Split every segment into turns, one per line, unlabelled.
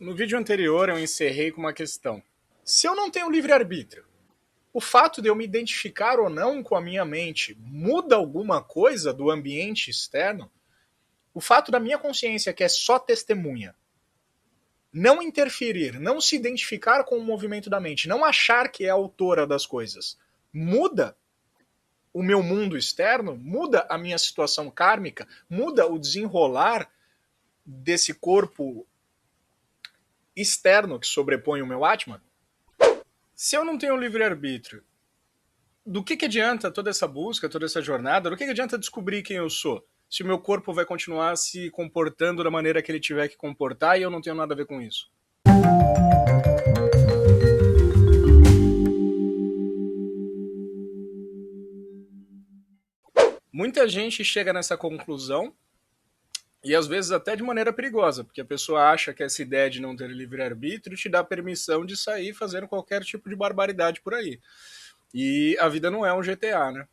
No vídeo anterior eu encerrei com uma questão. Se eu não tenho livre-arbítrio, o fato de eu me identificar ou não com a minha mente muda alguma coisa do ambiente externo? O fato da minha consciência, que é só testemunha, não interferir, não se identificar com o movimento da mente, não achar que é autora das coisas, muda o meu mundo externo, muda a minha situação kármica, muda o desenrolar desse corpo externo que sobrepõe o meu Atman? Se eu não tenho livre-arbítrio, do que adianta toda essa busca, toda essa jornada? Do que adianta descobrir quem eu sou? Se o meu corpo vai continuar se comportando da maneira que ele tiver que comportar e eu não tenho nada a ver com isso? Muita gente chega nessa conclusão, e às vezes até de maneira perigosa, porque a pessoa acha que essa ideia de não ter livre-arbítrio te dá permissão de sair fazendo qualquer tipo de barbaridade por aí. E a vida não é um GTA, né?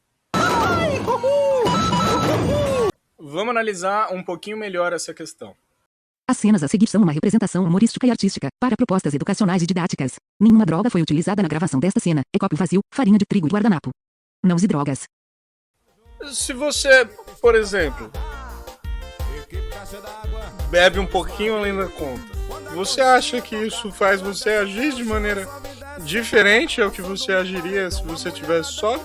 Vamos analisar um pouquinho melhor essa questão.
As cenas a seguir são uma representação humorística e artística, para propostas educacionais e didáticas. Nenhuma droga foi utilizada na gravação desta cena. É copo vazio, farinha de trigo e guardanapo. Não use drogas.
Se você, por exemplo, bebe um pouquinho além da conta, você acha que isso faz você agir de maneira diferente ao que você agiria se você tivesse só?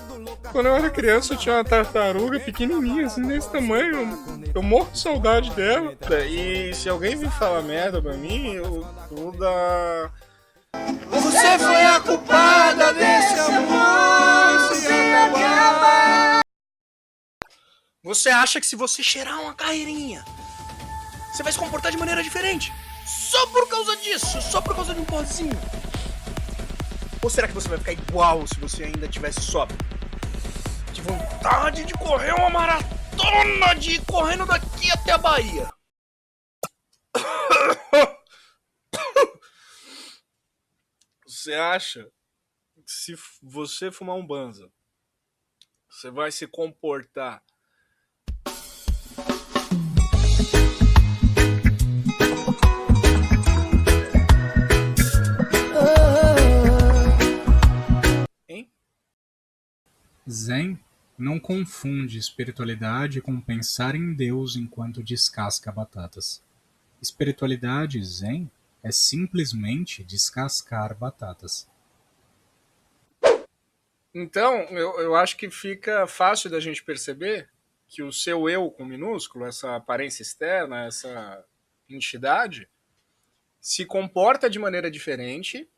Quando eu era criança eu tinha uma tartaruga pequenininha, assim, desse tamanho. Eu morro de saudade dela. E se alguém vir falar merda pra mim, eu vou dar... Você foi a culpada desse amor se acabar. Você acha que se você cheirar uma carreirinha, você vai se comportar de maneira diferente? Só por causa disso, só por causa de um pozinho? Ou será que você vai ficar igual se você ainda tivesse sóbrio? De vontade de correr uma maratona, de ir correndo daqui até a Bahia. Você acha que se você fumar um banza, você vai se comportar
Zen não confunde espiritualidade com pensar em Deus enquanto descasca batatas. Espiritualidade Zen é simplesmente descascar batatas.
Então, eu acho que fica fácil da gente perceber que o seu eu com minúsculo, essa aparência externa, essa entidade, se comporta de maneira diferente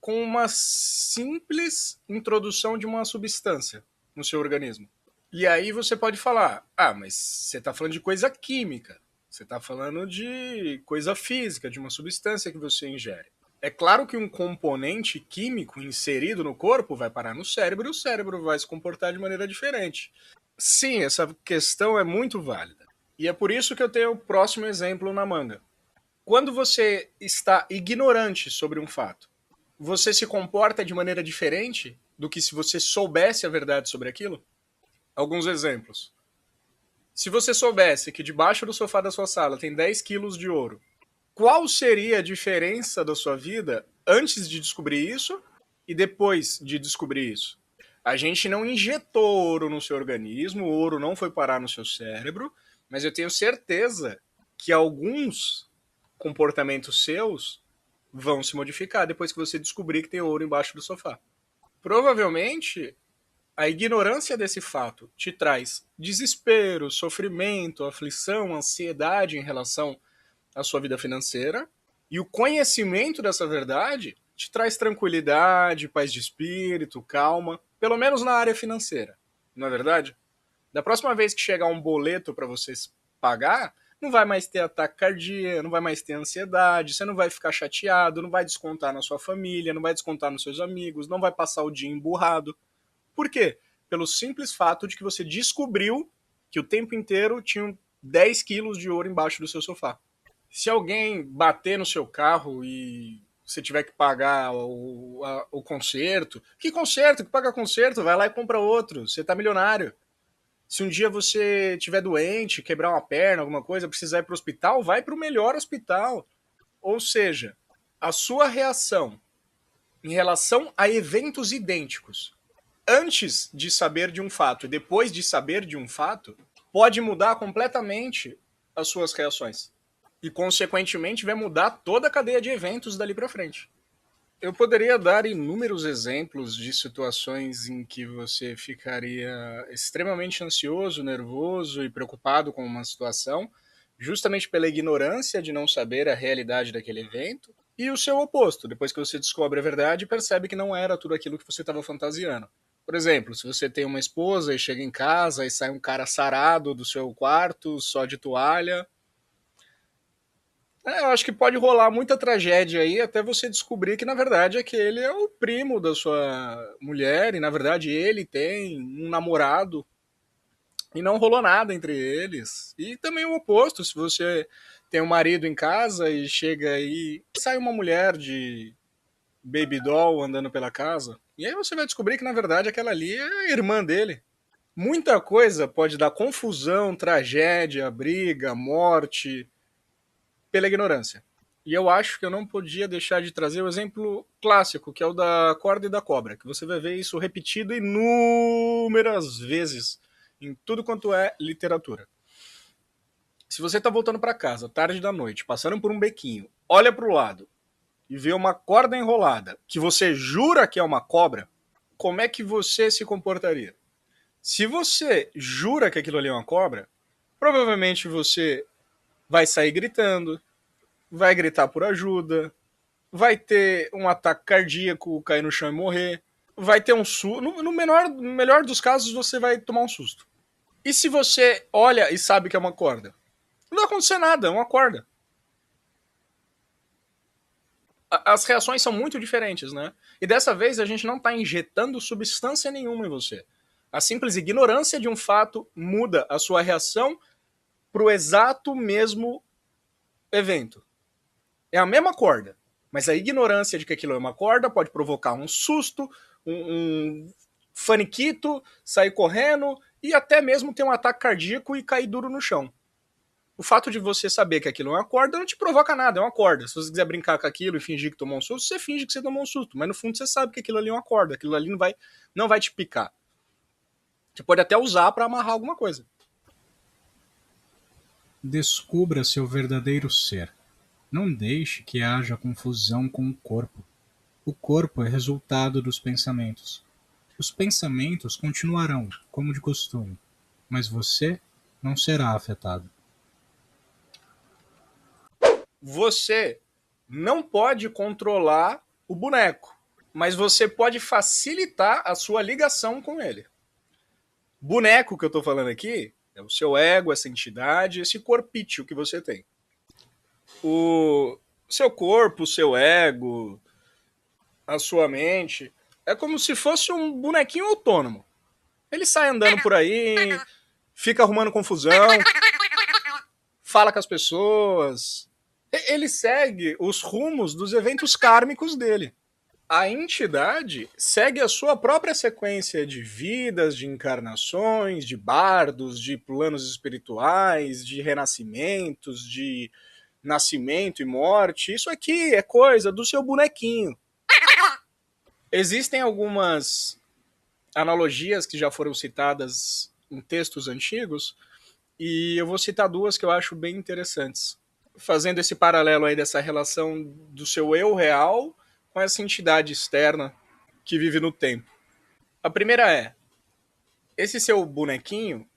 com uma simples introdução de uma substância no seu organismo. E aí você pode falar, mas você está falando de coisa química, você está falando de coisa física, de uma substância que você ingere. É claro que um componente químico inserido no corpo vai parar no cérebro e o cérebro vai se comportar de maneira diferente. Sim, essa questão é muito válida. E é por isso que eu tenho o próximo exemplo na manga. Quando você está ignorante sobre um fato, você se comporta de maneira diferente do que se você soubesse a verdade sobre aquilo? Alguns exemplos. Se você soubesse que debaixo do sofá da sua sala tem 10 quilos de ouro, qual seria a diferença da sua vida antes de descobrir isso e depois de descobrir isso? A gente não injetou ouro no seu organismo, o ouro não foi parar no seu cérebro, mas eu tenho certeza que alguns comportamentos seus vão se modificar depois que você descobrir que tem ouro embaixo do sofá. Provavelmente, a ignorância desse fato te traz desespero, sofrimento, aflição, ansiedade em relação à sua vida financeira, e o conhecimento dessa verdade te traz tranquilidade, paz de espírito, calma, pelo menos na área financeira, não é verdade? Da próxima vez que chegar um boleto para vocês pagar, não vai mais ter ataque cardíaco, não vai mais ter ansiedade, você não vai ficar chateado, não vai descontar na sua família, não vai descontar nos seus amigos, não vai passar o dia emburrado. Por quê? Pelo simples fato de que você descobriu que o tempo inteiro tinham 10 quilos de ouro embaixo do seu sofá. Se alguém bater no seu carro e você tiver que pagar o conserto, que conserto? Que paga conserto? Vai lá e compra outro, você tá milionário. Se um dia você estiver doente, quebrar uma perna, alguma coisa, precisar ir para o hospital, vai para o melhor hospital. Ou seja, a sua reação em relação a eventos idênticos, antes de saber de um fato e depois de saber de um fato, pode mudar completamente as suas reações. E, consequentemente, vai mudar toda a cadeia de eventos dali para frente. Eu poderia dar inúmeros exemplos de situações em que você ficaria extremamente ansioso, nervoso e preocupado com uma situação, justamente pela ignorância de não saber a realidade daquele evento, e o seu oposto, depois que você descobre a verdade, percebe que não era tudo aquilo que você estava fantasiando. Por exemplo, se você tem uma esposa e chega em casa e sai um cara sarado do seu quarto, só de toalha. Eu acho que pode rolar muita tragédia aí até você descobrir que, na verdade, aquele é o primo da sua mulher e, na verdade, ele tem um namorado e não rolou nada entre eles. E também o oposto, se você tem um marido em casa e chega aí, sai uma mulher de baby doll andando pela casa, e aí você vai descobrir que, na verdade, aquela ali é a irmã dele. Muita coisa pode dar confusão, tragédia, briga, morte, pela ignorância. E eu acho que eu não podia deixar de trazer o exemplo clássico, que é o da corda e da cobra, que você vai ver isso repetido inúmeras vezes em tudo quanto é literatura. Se você está voltando para casa, tarde da noite, passando por um bequinho, olha para o lado e vê uma corda enrolada, que você jura que é uma cobra, como é que você se comportaria? Se você jura que aquilo ali é uma cobra, provavelmente você vai sair gritando, vai gritar por ajuda, vai ter um ataque cardíaco, cair no chão e morrer, vai ter um susto. No melhor dos casos, você vai tomar um susto. E se você olha e sabe que é uma corda? Não vai acontecer nada, é uma corda. As reações são muito diferentes, né? E dessa vez a gente não está injetando substância nenhuma em você. A simples ignorância de um fato muda a sua reação para o exato mesmo evento. É a mesma corda, mas a ignorância de que aquilo é uma corda pode provocar um susto, um faniquito, sair correndo e até mesmo ter um ataque cardíaco e cair duro no chão. O fato de você saber que aquilo é uma corda não te provoca nada, é uma corda. Se você quiser brincar com aquilo e fingir que tomou um susto, você finge que você tomou um susto, mas no fundo você sabe que aquilo ali é uma corda, aquilo ali não vai te picar. Você pode até usar para amarrar alguma coisa.
Descubra seu verdadeiro ser. Não deixe que haja confusão com o corpo. O corpo é resultado dos pensamentos. Os pensamentos continuarão, como de costume, mas você não será afetado.
Você não pode controlar o boneco, mas você pode facilitar a sua ligação com ele. Boneco que eu tô falando aqui é o seu ego, essa entidade, esse corpício que você tem. O seu corpo, o seu ego, a sua mente, é como se fosse um bonequinho autônomo. Ele sai andando por aí, fica arrumando confusão, fala com as pessoas. Ele segue os rumos dos eventos kármicos dele. A entidade segue a sua própria sequência de vidas, de encarnações, de bardos, de planos espirituais, de renascimentos, de nascimento e morte. Isso aqui é coisa do seu bonequinho. Existem algumas analogias que já foram citadas em textos antigos e eu vou citar duas que eu acho bem interessantes. Fazendo esse paralelo aí dessa relação do seu eu real com essa entidade externa que vive no tempo. A primeira é: esse seu bonequinho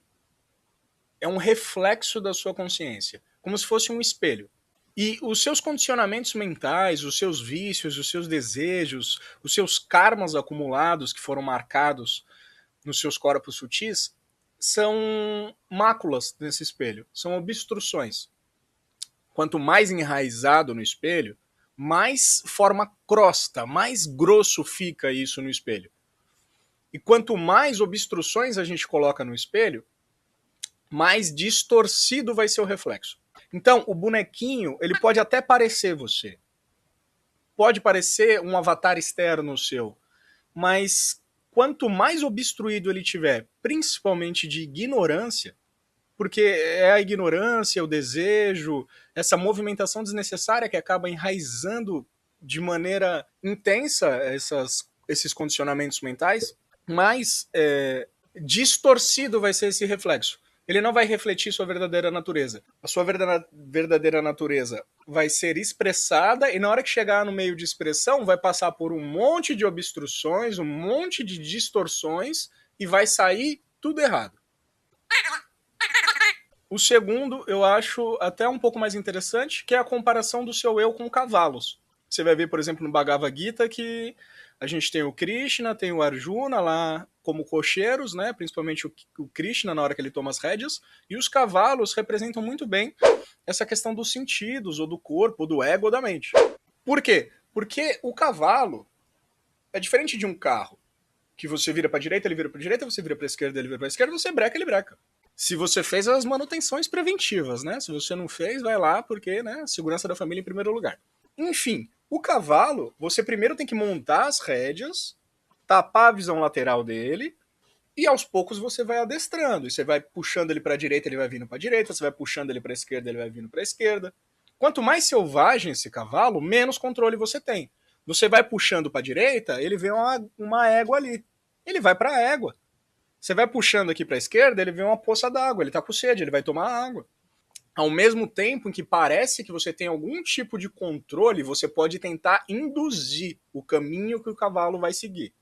é um reflexo da sua consciência, como se fosse um espelho. E os seus condicionamentos mentais, os seus vícios, os seus desejos, os seus karmas acumulados que foram marcados nos seus corpos sutis são máculas nesse espelho, são obstruções. Quanto mais enraizado no espelho, mais forma crosta, mais grosso fica isso no espelho. E quanto mais obstruções a gente coloca no espelho, mais distorcido vai ser o reflexo. Então, o bonequinho, ele pode até parecer você. Pode parecer um avatar externo seu. Mas quanto mais obstruído ele tiver, principalmente de ignorância, porque é a ignorância, o desejo, essa movimentação desnecessária que acaba enraizando de maneira intensa esses condicionamentos mentais, mais distorcido vai ser esse reflexo. Ele não vai refletir sua verdadeira natureza. A sua verdadeira natureza vai ser expressada e na hora que chegar no meio de expressão vai passar por um monte de obstruções, um monte de distorções e vai sair tudo errado. O segundo, eu acho até um pouco mais interessante, que é a comparação do seu eu com cavalos. Você vai ver, por exemplo, no Bhagavad Gita que a gente tem o Krishna, tem o Arjuna lá como cocheiros, né? Principalmente o Krishna na hora que ele toma as rédeas, e os cavalos representam muito bem essa questão dos sentidos, ou do corpo, ou do ego, ou da mente. Por quê? Porque o cavalo é diferente de um carro, que você vira para a direita, ele vira para a direita, você vira para a esquerda, ele vira para a esquerda, você breca, ele breca. Se você fez as manutenções preventivas, né? Se você não fez, vai lá, porque, né, segurança da família em primeiro lugar. Enfim, o cavalo, você primeiro tem que montar as rédeas, tapar a visão lateral dele, e aos poucos você vai adestrando. E você vai puxando ele para a direita, ele vai vindo para a direita, você vai puxando ele para a esquerda, ele vai vindo para a esquerda. Quanto mais selvagem esse cavalo, menos controle você tem. Você vai puxando para a direita, ele vê uma égua ali. Ele vai para a égua. Você vai puxando aqui para a esquerda, ele vê uma poça d'água, ele está com sede, ele vai tomar água. Ao mesmo tempo em que parece que você tem algum tipo de controle, você pode tentar induzir o caminho que o cavalo vai seguir.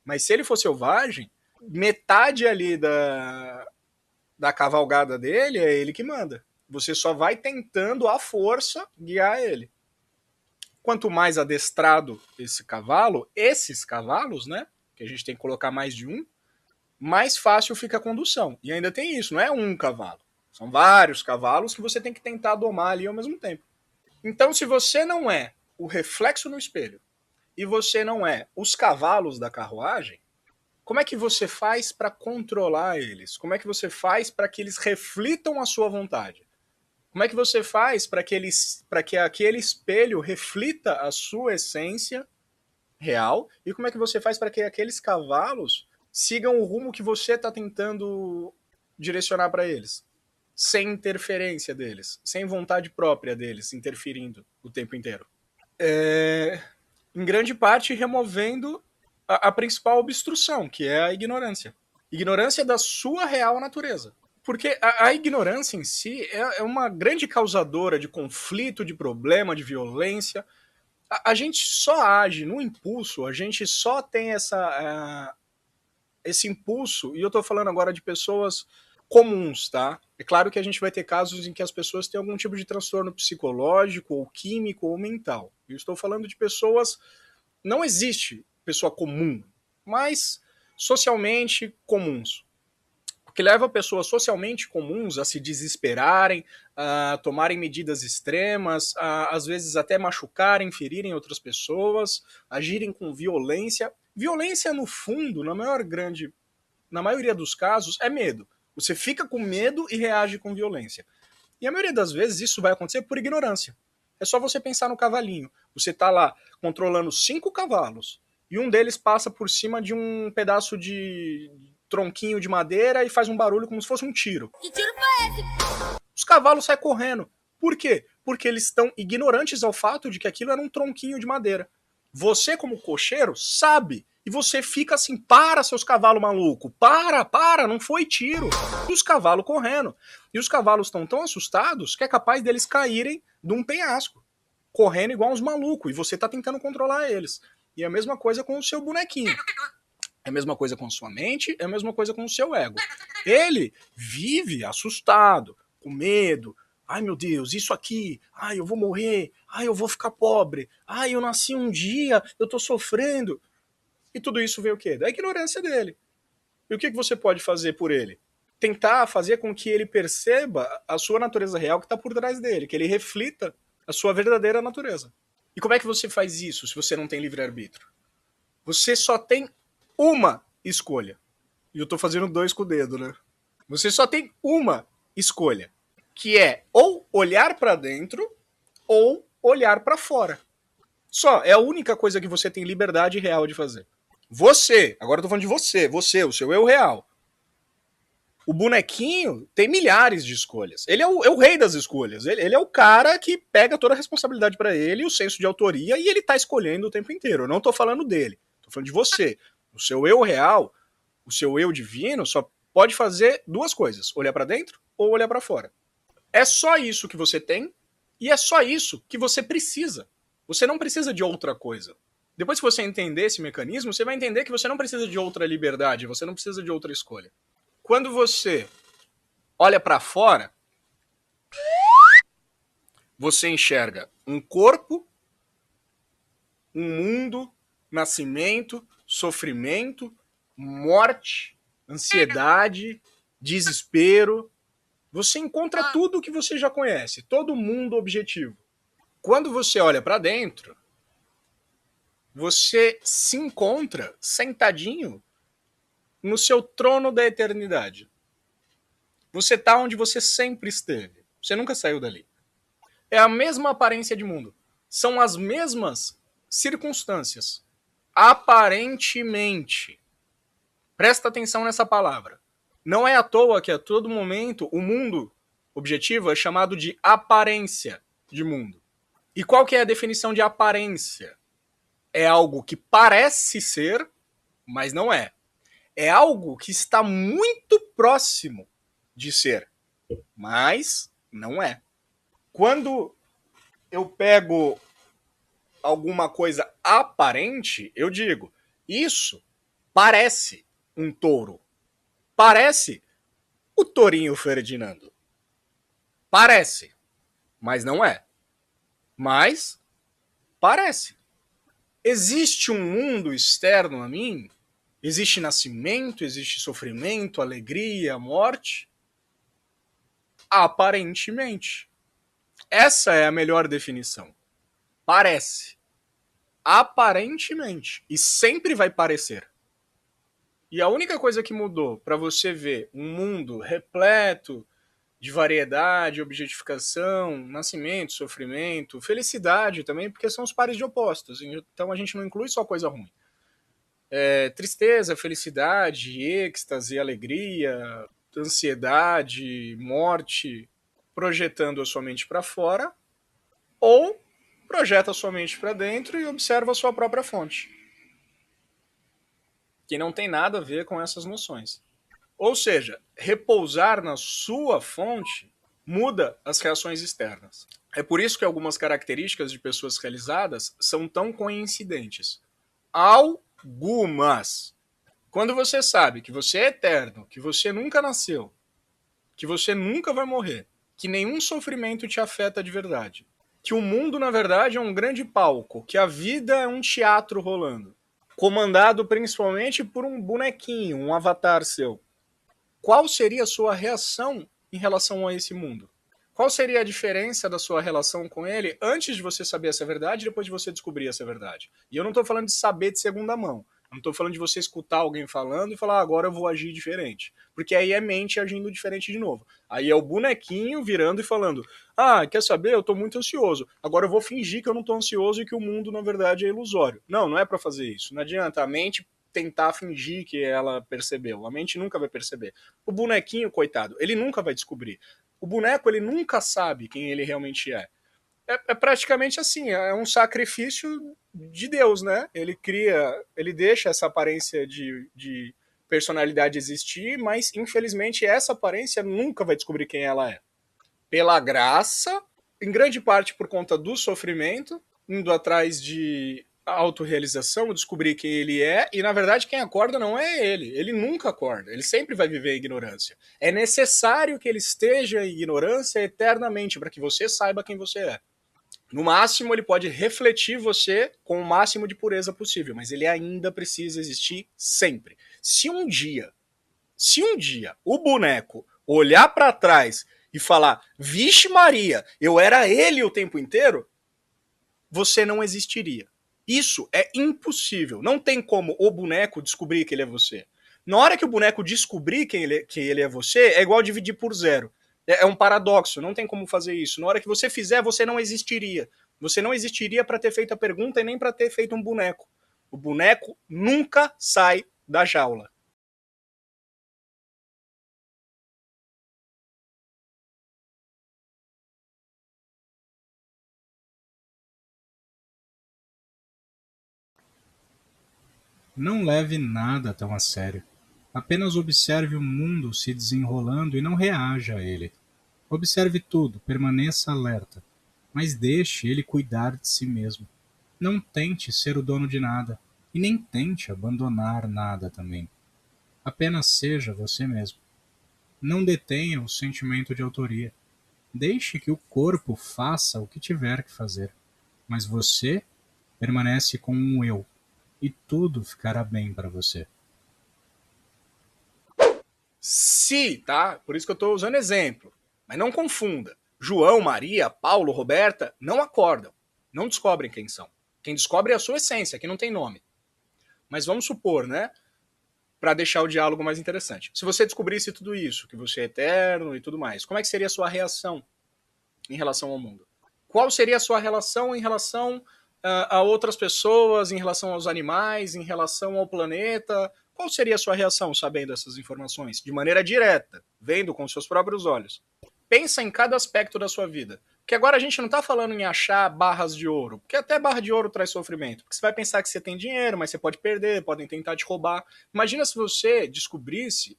Mas se ele for selvagem, metade ali da cavalgada dele é ele que manda. Você só vai tentando à força guiar ele. Quanto mais adestrado esse cavalo, esses cavalos, né? Que a gente tem que colocar mais de um, mais fácil fica a condução. E ainda tem isso, não é um cavalo. São vários cavalos que você tem que tentar domar ali ao mesmo tempo. Então, se você não é o reflexo no espelho e você não é os cavalos da carruagem, como é que você faz para controlar eles? Como é que você faz para que eles reflitam a sua vontade? Como é que você faz para que aquele espelho reflita a sua essência real? E como é que você faz para que aqueles cavalos sigam o rumo que você está tentando direcionar para eles? Sem interferência deles, sem vontade própria deles interferindo o tempo inteiro. Em grande parte removendo a principal obstrução, que é a ignorância. Ignorância da sua real natureza. Porque a ignorância em si é uma grande causadora de conflito, de problema, de violência. A gente só age no impulso, a gente só tem esse impulso, e eu estou falando agora de pessoas comuns, tá? É claro que a gente vai ter casos em que as pessoas têm algum tipo de transtorno psicológico, ou químico, ou mental. Eu estou falando de pessoas... Não existe pessoa comum, mas socialmente comuns. O que leva pessoas socialmente comuns a se desesperarem, a tomarem medidas extremas, a, às vezes até machucarem, ferirem outras pessoas, agirem com violência. Violência, no fundo, na maioria dos casos, é medo. Você fica com medo e reage com violência. E a maioria das vezes isso vai acontecer por ignorância. É só você pensar no cavalinho. Você está lá controlando 5 cavalos e um deles passa por cima de um pedaço de tronquinho de madeira e faz um barulho como se fosse um tiro.
Que tiro foi esse?
Os cavalos saem correndo. Por quê? Porque eles estão ignorantes ao fato de que aquilo era um tronquinho de madeira. Você, como cocheiro, sabe. E você fica assim, para, seus cavalos maluco, para, não foi tiro. E os cavalos correndo. E os cavalos estão tão assustados que é capaz deles caírem de um penhasco, correndo igual uns malucos, e você tá tentando controlar eles. E é a mesma coisa com o seu bonequinho. É a mesma coisa com sua mente, é a mesma coisa com o seu ego. Ele vive assustado, com medo. Ai, meu Deus, isso aqui. Ai, eu vou morrer. Ai, eu vou ficar pobre. Ai, eu nasci um dia, eu tô sofrendo. E tudo isso veio o quê? Da ignorância dele. E o que você pode fazer por ele? Tentar fazer com que ele perceba a sua natureza real que está por trás dele, que ele reflita a sua verdadeira natureza. E como é que você faz isso se você não tem livre-arbítrio? Você só tem uma escolha. E eu tô fazendo 2 com o dedo, né? Você só tem uma escolha, que é ou olhar para dentro ou olhar para fora. Só, é a única coisa que você tem liberdade real de fazer. Você, agora eu tô falando de você, o seu eu real. O bonequinho tem milhares de escolhas. Ele é o rei das escolhas. Ele é o cara que pega toda a responsabilidade pra ele, o senso de autoria, e ele tá escolhendo o tempo inteiro. Eu não tô falando dele, tô falando de você. O seu eu real, o seu eu divino, só pode fazer duas coisas: olhar pra dentro ou olhar pra fora. É só isso que você tem, e é só isso que você precisa. Você não precisa de outra coisa. Depois que você entender esse mecanismo, você vai entender que você não precisa de outra liberdade, você não precisa de outra escolha. Quando você olha para fora, você enxerga um corpo, um mundo, nascimento, sofrimento, morte, ansiedade, desespero. Você encontra tudo o que você já conhece, todo mundo objetivo. Quando você olha para dentro, você se encontra sentadinho no seu trono da eternidade. Você tá onde você sempre esteve. Você nunca saiu dali. É a mesma aparência de mundo. São as mesmas circunstâncias. Aparentemente. Presta atenção nessa palavra. Não é à toa que a todo momento o mundo objetivo é chamado de aparência de mundo. E qual que é a definição de aparência? É algo que parece ser, mas não é. É algo que está muito próximo de ser, mas não é. Quando eu pego alguma coisa aparente, eu digo, isso parece um touro. Parece o tourinho Ferdinando. Parece, mas não é. Mas parece. Existe um mundo externo a mim? Existe nascimento, existe sofrimento, alegria, morte? Aparentemente. Essa é a melhor definição. Parece. Aparentemente. E sempre vai parecer. E a única coisa que mudou para você ver um mundo repleto de variedade, objetificação, nascimento, sofrimento, felicidade também, porque são os pares de opostos. Então a gente não inclui só coisa ruim. Tristeza, felicidade, êxtase, alegria, ansiedade, morte, projetando a sua mente para fora, ou projeta a sua mente para dentro e observa a sua própria fonte, que não tem nada a ver com essas noções. Ou seja, repousar na sua fonte muda as reações externas. É por isso que algumas características de pessoas realizadas são tão coincidentes. Algumas. Quando você sabe que você é eterno, que você nunca nasceu, que você nunca vai morrer, que nenhum sofrimento te afeta de verdade, que o mundo, na verdade, é um grande palco, que a vida é um teatro rolando, comandado principalmente por um bonequinho, um avatar seu. Qual seria a sua reação em relação a esse mundo? Qual seria a diferença da sua relação com ele antes de você saber essa verdade e depois de você descobrir essa verdade? E eu não estou falando de saber de segunda mão. Eu não estou falando de você escutar alguém falando e falar, agora eu vou agir diferente. Porque aí é mente agindo diferente de novo. Aí é o bonequinho virando e falando, quer saber? Eu estou muito ansioso. Agora eu vou fingir que eu não estou ansioso e que o mundo, na verdade, é ilusório. Não, não é para fazer isso. Não adianta. A mente tentar fingir que ela percebeu. A mente nunca vai perceber. O bonequinho, coitado, ele nunca vai descobrir. O boneco, ele nunca sabe quem ele realmente é. É praticamente assim, é um sacrifício de Deus, né? Ele deixa essa aparência de personalidade existir, mas infelizmente essa aparência nunca vai descobrir quem ela é. Pela graça, em grande parte por conta do sofrimento, indo atrás de autorrealização, descobrir quem ele é, e na verdade quem acorda não é ele nunca acorda, ele sempre vai viver em ignorância. É necessário que ele esteja em ignorância eternamente para que você saiba quem você é. No máximo, ele pode refletir você com o máximo de pureza possível, mas ele ainda precisa existir sempre. Se um dia o boneco olhar para trás e falar, vixe Maria, eu era ele o tempo inteiro, você não existiria. Isso é impossível. Não tem como o boneco descobrir que ele é você. Na hora que o boneco descobrir que ele é você, é igual dividir por zero. É um paradoxo, não tem como fazer isso. Na hora que você fizer, você não existiria. Você não existiria para ter feito a pergunta e nem para ter feito um boneco. O boneco nunca sai da jaula.
Não leve nada tão a sério. Apenas observe o mundo se desenrolando e não reaja a ele. Observe tudo, permaneça alerta, mas deixe ele cuidar de si mesmo. Não tente ser o dono de nada, e nem tente abandonar nada também. Apenas seja você mesmo. Não detenha o sentimento de autoria. Deixe que o corpo faça o que tiver que fazer, mas você permanece com um eu, e tudo ficará bem para você.
Se, tá? Por isso que eu estou usando exemplo. Mas não confunda. João, Maria, Paulo, Roberta não acordam. Não descobrem quem são. Quem descobre é a sua essência, que não tem nome. Mas vamos supor, né? Para deixar o diálogo mais interessante. Se você descobrisse tudo isso, que você é eterno e tudo mais, como é que seria a sua reação em relação ao mundo? Qual seria a sua relação em relação a outras pessoas, em relação aos animais, em relação ao planeta? Qual seria a sua reação sabendo essas informações? De maneira direta, vendo com seus próprios olhos. Pensa em cada aspecto da sua vida. Porque agora a gente não está falando em achar barras de ouro, porque até barra de ouro traz sofrimento. Porque você vai pensar que você tem dinheiro, mas você pode perder, podem tentar te roubar. Imagina se você descobrisse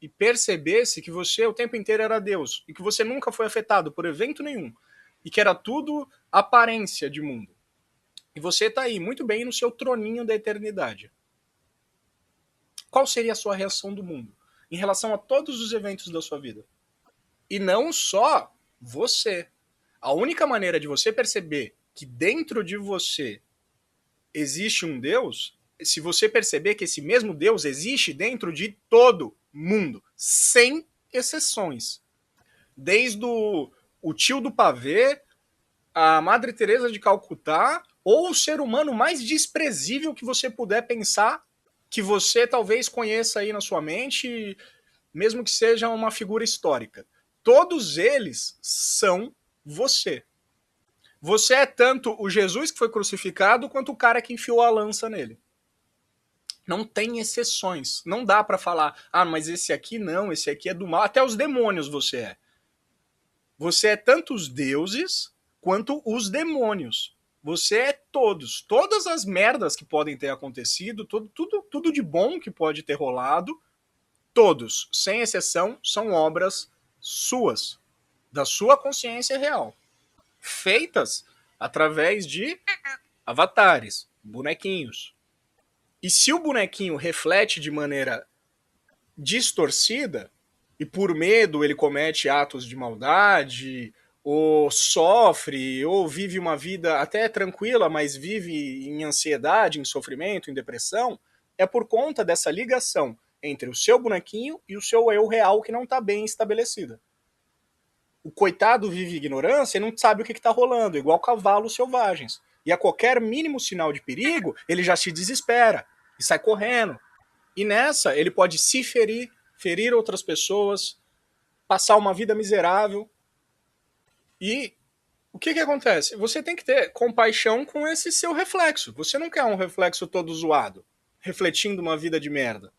e percebesse que você o tempo inteiro era Deus e que você nunca foi afetado por evento nenhum e que era tudo aparência de mundo. E você está aí muito bem no seu troninho da eternidade. Qual seria a sua reação do mundo em relação a todos os eventos da sua vida? E não só você. A única maneira de você perceber que dentro de você existe um Deus, se você perceber que esse mesmo Deus existe dentro de todo mundo, sem exceções. Desde o tio do pavê, a Madre Teresa de Calcutá, ou o ser humano mais desprezível que você puder pensar, que você talvez conheça aí na sua mente, mesmo que seja uma figura histórica. Todos eles são você. Você é tanto o Jesus que foi crucificado, quanto o cara que enfiou a lança nele. Não tem exceções. Não dá para falar, mas esse aqui não, esse aqui é do mal. Até os demônios você é. Você é tanto os deuses, quanto os demônios. Você é todos. Todas as merdas que podem ter acontecido, tudo de bom que pode ter rolado, todos, sem exceção, são obras suas, da sua consciência real, feitas através de avatares, bonequinhos. E se o bonequinho reflete de maneira distorcida, e por medo ele comete atos de maldade, ou sofre, ou vive uma vida até tranquila, mas vive em ansiedade, em sofrimento, em depressão, é por conta dessa ligação entre o seu bonequinho e o seu eu real que não está bem estabelecida. O coitado vive em ignorância e não sabe o que está rolando, igual cavalos selvagens. E a qualquer mínimo sinal de perigo, ele já se desespera e sai correndo. E nessa, ele pode se ferir, ferir outras pessoas, passar uma vida miserável. E o que acontece? Você tem que ter compaixão com esse seu reflexo. Você não quer um reflexo todo zoado, refletindo uma vida de merda.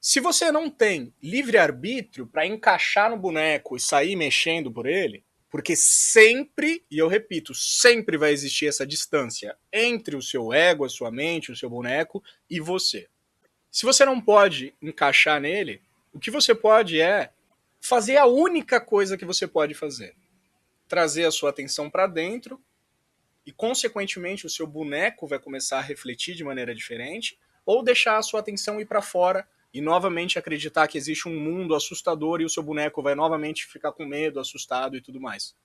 Se você não tem livre-arbítrio para encaixar no boneco e sair mexendo por ele, porque sempre, e eu repito, sempre vai existir essa distância entre o seu ego, a sua mente, o seu boneco e você. Se você não pode encaixar nele, o que você pode é fazer a única coisa que você pode fazer. Trazer a sua atenção para dentro e, consequentemente, o seu boneco vai começar a refletir de maneira diferente, ou deixar a sua atenção ir para fora e novamente acreditar que existe um mundo assustador e o seu boneco vai novamente ficar com medo, assustado e tudo mais.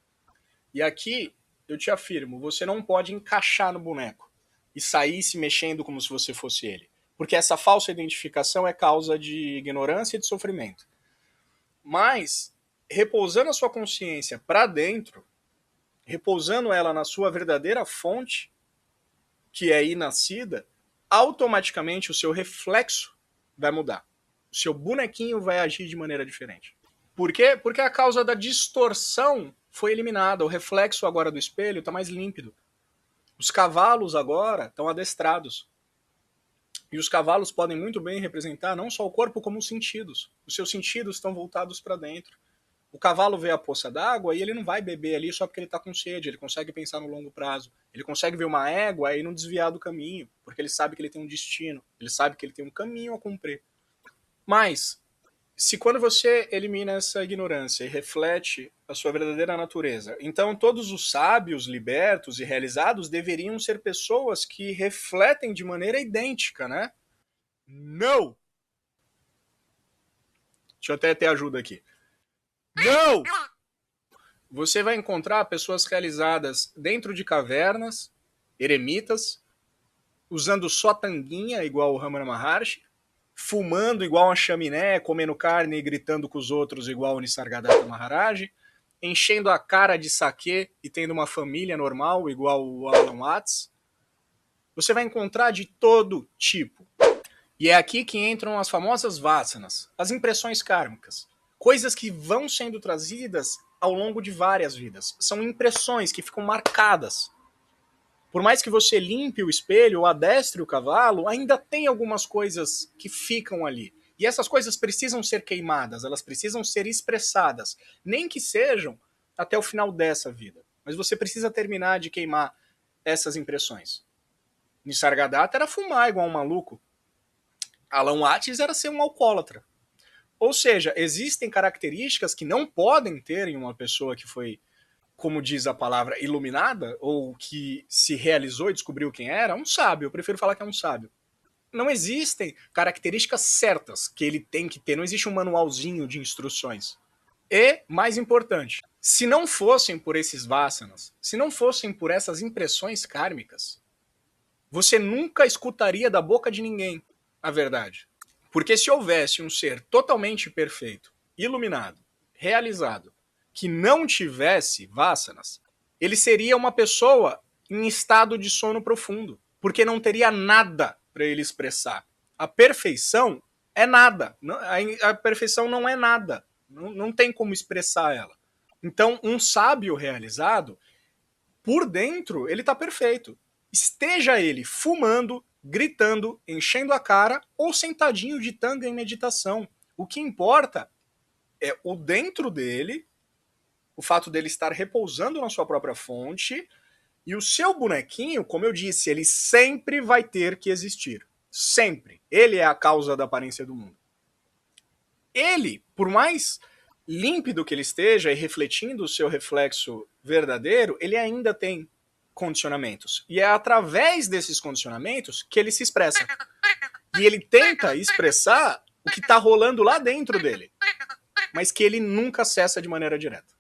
E aqui, eu te afirmo, você não pode encaixar no boneco e sair se mexendo como se você fosse ele. Porque essa falsa identificação é causa de ignorância e de sofrimento. Mas, repousando a sua consciência para dentro, repousando ela na sua verdadeira fonte, que é inascida, automaticamente o seu reflexo vai mudar. O seu bonequinho vai agir de maneira diferente. Por quê? Porque a causa da distorção foi eliminada. O reflexo agora do espelho está mais límpido. Os cavalos agora estão adestrados. E os cavalos podem muito bem representar não só o corpo, como os sentidos. Os seus sentidos estão voltados para dentro. O cavalo vê a poça d'água e ele não vai beber ali só porque ele está com sede, ele consegue pensar no longo prazo. Ele consegue ver uma égua e não desviar do caminho, porque ele sabe que ele tem um destino, ele sabe que ele tem um caminho a cumprir. Mas, se quando você elimina essa ignorância e reflete a sua verdadeira natureza, então todos os sábios, libertos e realizados deveriam ser pessoas que refletem de maneira idêntica, né? Não! Deixa eu até ter ajuda aqui. Não! Você vai encontrar pessoas realizadas dentro de cavernas, eremitas, usando só tanguinha, igual o Ramana Maharshi, fumando igual uma chaminé, comendo carne e gritando com os outros, igual o Nisargadatta Maharaj, enchendo a cara de saquê e tendo uma família normal, igual o Alan Watts. Você vai encontrar de todo tipo. E é aqui que entram as famosas vasanas, as impressões kármicas. Coisas que vão sendo trazidas ao longo de várias vidas. São impressões que ficam marcadas. Por mais que você limpe o espelho ou adestre o cavalo, ainda tem algumas coisas que ficam ali. E essas coisas precisam ser queimadas, elas precisam ser expressadas. Nem que sejam até o final dessa vida. Mas você precisa terminar de queimar essas impressões. Nisargadatta era fumar igual um maluco. Alan Watts era ser um alcoólatra. Ou seja, existem características que não podem ter em uma pessoa que foi, como diz a palavra, iluminada, ou que se realizou e descobriu quem era, um sábio. Eu prefiro falar que é um sábio. Não existem características certas que ele tem que ter, não existe um manualzinho de instruções. E, mais importante, se não fossem por esses vasanas, se não fossem por essas impressões kármicas, você nunca escutaria da boca de ninguém a verdade. Porque se houvesse um ser totalmente perfeito, iluminado, realizado, que não tivesse vasanas, ele seria uma pessoa em estado de sono profundo, porque não teria nada para ele expressar. A perfeição é nada. A perfeição não é nada. Não tem como expressar ela. Então, um sábio realizado, por dentro, ele está perfeito. Esteja ele fumando, gritando, enchendo a cara ou sentadinho de tanga em meditação. O que importa é o dentro dele, o fato dele estar repousando na sua própria fonte, e o seu bonequinho, como eu disse, ele sempre vai ter que existir. Sempre. Ele é a causa da aparência do mundo. Ele, por mais límpido que ele esteja e refletindo o seu reflexo verdadeiro, ele ainda tem condicionamentos. E é através desses condicionamentos que ele se expressa. E ele tenta expressar o que está rolando lá dentro dele, mas que ele nunca acessa de maneira direta.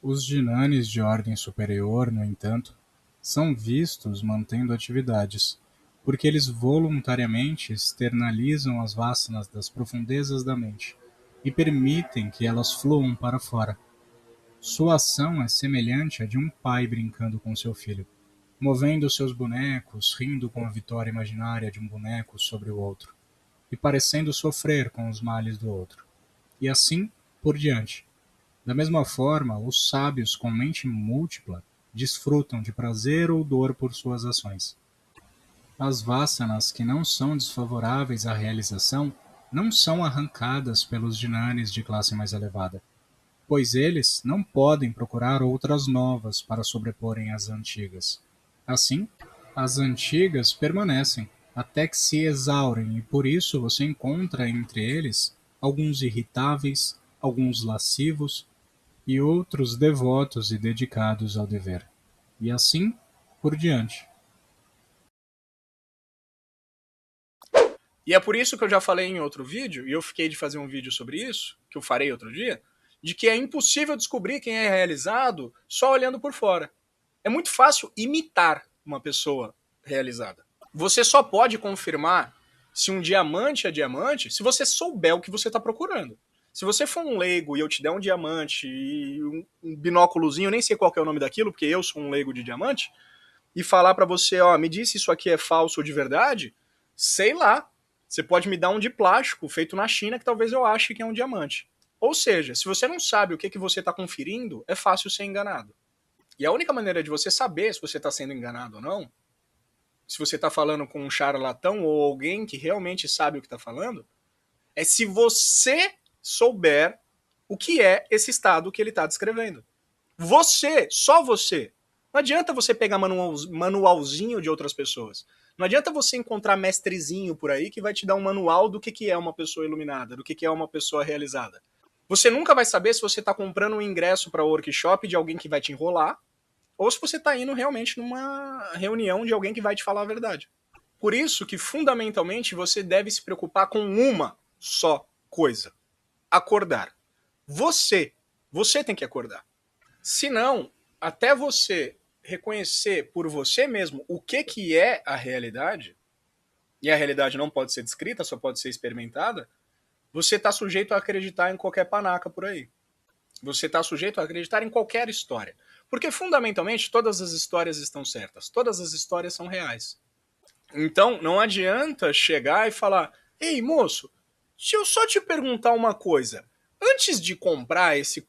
Os Jnanis de ordem superior, no entanto, são vistos mantendo atividades, porque eles voluntariamente externalizam as vasanas das profundezas da mente e permitem que elas fluam para fora. Sua ação é semelhante à de um pai brincando com seu filho, movendo seus bonecos, rindo com a vitória imaginária de um boneco sobre o outro, e parecendo sofrer com os males do outro. E assim por diante. Da mesma forma, os sábios com mente múltipla desfrutam de prazer ou dor por suas ações. As vasanas que não são desfavoráveis à realização não são arrancadas pelos jnanis de classe mais elevada, pois eles não podem procurar outras novas para sobreporem às antigas. Assim, as antigas permanecem, até que se exaurem, e por isso você encontra entre eles alguns irritáveis, alguns lascivos, e outros devotos e dedicados ao dever. E assim por diante.
E é por isso que eu já falei em outro vídeo, e eu fiquei de fazer um vídeo sobre isso, que eu farei outro dia, de que é impossível descobrir quem é realizado só olhando por fora. É muito fácil imitar uma pessoa realizada. Você só pode confirmar se um diamante é diamante se você souber o que você está procurando. Se você for um leigo e eu te der um diamante e um binóculozinho, eu nem sei qual que é o nome daquilo, porque eu sou um leigo de diamante, e falar para você, ó, me diz se isso aqui é falso ou de verdade, sei lá. Você pode me dar um de plástico feito na China que talvez eu ache que é um diamante. Ou seja, se você não sabe o que você está conferindo, é fácil ser enganado. E a única maneira de você saber se você está sendo enganado ou não, se você está falando com um charlatão ou alguém que realmente sabe o que está falando, é se você souber o que é esse estado que ele está descrevendo. Você, só você. Não adianta você pegar manualzinho de outras pessoas. Não adianta você encontrar mestrezinho por aí que vai te dar um manual do que é uma pessoa iluminada, do que é uma pessoa realizada. Você nunca vai saber se você está comprando um ingresso para o workshop de alguém que vai te enrolar, ou se você está indo realmente numa reunião de alguém que vai te falar a verdade. Por isso que, fundamentalmente, você deve se preocupar com uma só coisa: acordar. Você tem que acordar. Se não, até você reconhecer por você mesmo o que é a realidade, e a realidade não pode ser descrita, só pode ser experimentada, você está sujeito a acreditar em qualquer panaca por aí. Você está sujeito a acreditar em qualquer história. Porque, fundamentalmente, todas as histórias estão certas. Todas as histórias são reais. Então, não adianta chegar e falar: ei, moço, se eu só te perguntar uma coisa, antes de comprar esse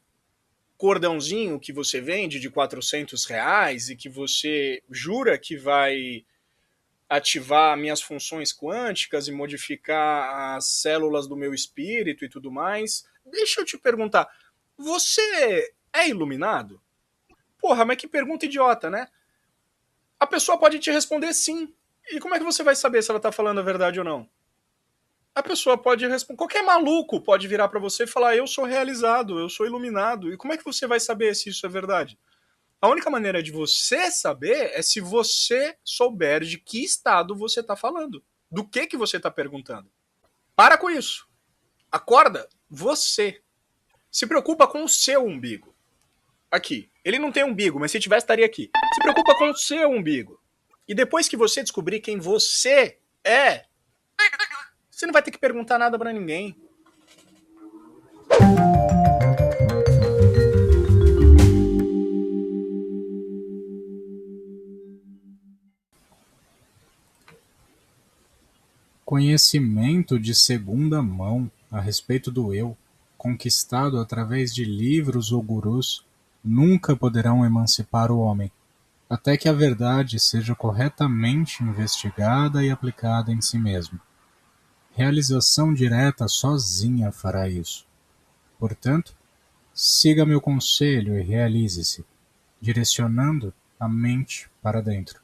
cordãozinho que você vende de R$ 400 e que você jura que vai ativar minhas funções quânticas e modificar as células do meu espírito e tudo mais, deixa eu te perguntar, você é iluminado? Porra, mas que pergunta idiota, né? A pessoa pode te responder sim. E como é que você vai saber se ela tá falando a verdade ou não? A pessoa pode responder. Qualquer maluco pode virar para você e falar: eu sou realizado, eu sou iluminado. E como é que você vai saber se isso é verdade? A única maneira de você saber é se você souber de que estado você está falando. Do que você está perguntando. Para com isso. Acorda você. Se preocupa com o seu umbigo. Aqui. Ele não tem umbigo, mas se tivesse, estaria aqui. Se preocupa com o seu umbigo. E depois que você descobrir quem você é, você não vai ter que perguntar nada para ninguém.
Conhecimento de segunda mão a respeito do eu, conquistado através de livros ou gurus, nunca poderão emancipar o homem, até que a verdade seja corretamente investigada e aplicada em si mesmo. Realização direta sozinha fará isso. Portanto, siga meu conselho e realize-se, direcionando a mente para dentro.